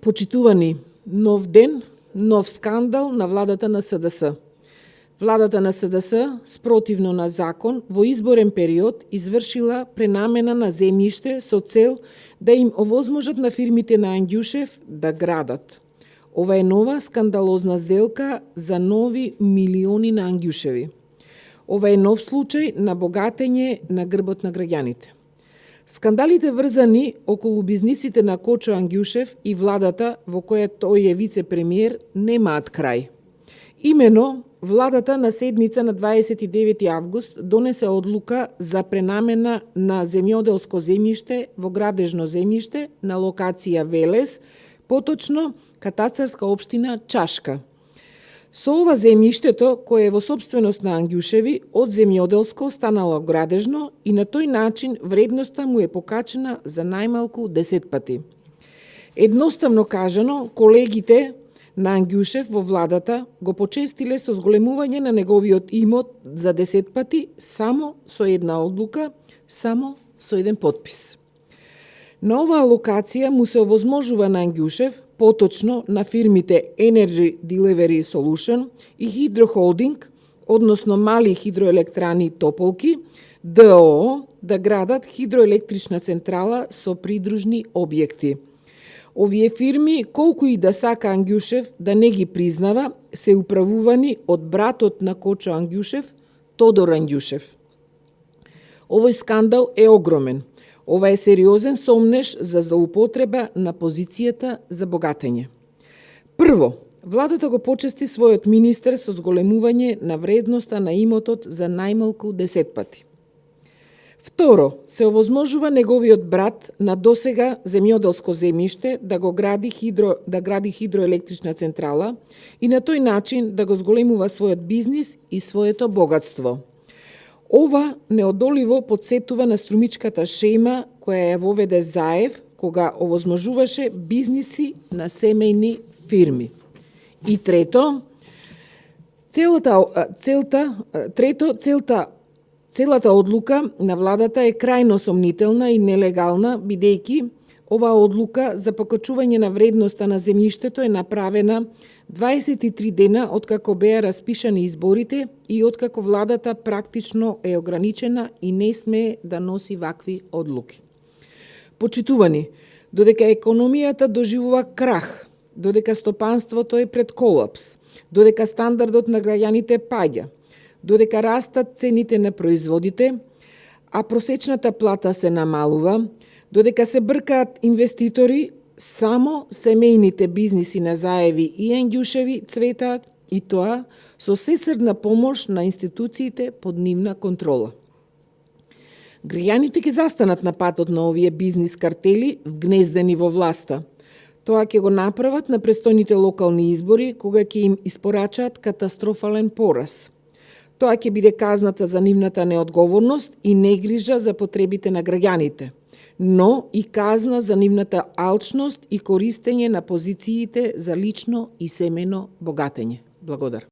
Почитувани, нов ден, нов скандал на владата на СДС. Владата на СДС, спротивно на закон, во изборен период извршила пренамена на земјиште со цел да им овозможат на фирмите на Анѓушев да градат. Ова е нова скандалозна сделка за нови милиони на Анѓушеви. Ова е нов случај на богатење на грбот на граѓаните. Скандалите врзани околу бизнисите на Кочо Анѓушев и владата во која тој е вице-премиер немаат крај. Имено, владата на седница на 29 август донесе одлука за пренамена на земјоделско земјиште во градежно земјиште на локација Велес, поточно катастарска општина Чашка. Со ова земјиштето, кое е во собственост на Анѓушеви, од земјоделско станало градежно и на тој начин вредноста му е покачена за најмалку 10 пати. Едноставно кажано, колегите на Анѓушев во владата го почестиле со зголемување на неговиот имот за 10 пати само со една одлука, само со еден потпис. На оваа локација му се овозможува на Анѓушев, поточно на фирмите Energy Delivery Solution и Hydro Holding, односно мали хидроелектрани Тополки, ДОО, да градат хидроелектрична централа со придружни објекти. Овие фирми, колку и да сака Анѓушев да не ги признава, се управувани од братот на Кочо Анѓушев, Тодор Анѓушев. Овој скандал е огромен. Ова е сериозен сомнеж за злоупотреба на позицијата за богатење. Прво, владата го почести својот министер со зголемување на вредноста на имотот за најмалку 10 пати. Второ, се овозможува неговиот брат на досега земјоделско земјиште да гради хидроелектрична централа и на тој начин да го зголемува својот бизнис и своето богатство. Ова неодоливо подсетува на струмичката шема која ја воведе Заев кога овозможуваше бизниси на семејни фирми. И трето, целата одлука на владата е крајно сомнителна и нелегална, бидејќи оваа одлука за покачување на вредноста на земјиштето е направена 23 дена откако беа распишани изборите и откако владата практично е ограничена и не смее да носи вакви одлуки. Почитувани, додека економијата доживува крах, додека стопанството е пред колапс, додека стандардот на граѓаните паѓа, додека растат цените на производите, а просечната плата се намалува, додека се бркаат инвеститори, само семејните бизниси на Заеви и Анѓушеви цветаат и тоа со сесрдна помош на институциите под нивна контрола. Граѓаните ќе застанат на патот на овие бизнис картели вгнездени во власта. Тоа ќе го направат на престојните локални избори кога ќе им испорачаат катастрофален пораз. Тоа ќе биде казната за нивната неодговорност и негрижа за потребите на граѓаните, но и казна за нивната алчност и користење на позициите за лично и семено богатење. Благодарам.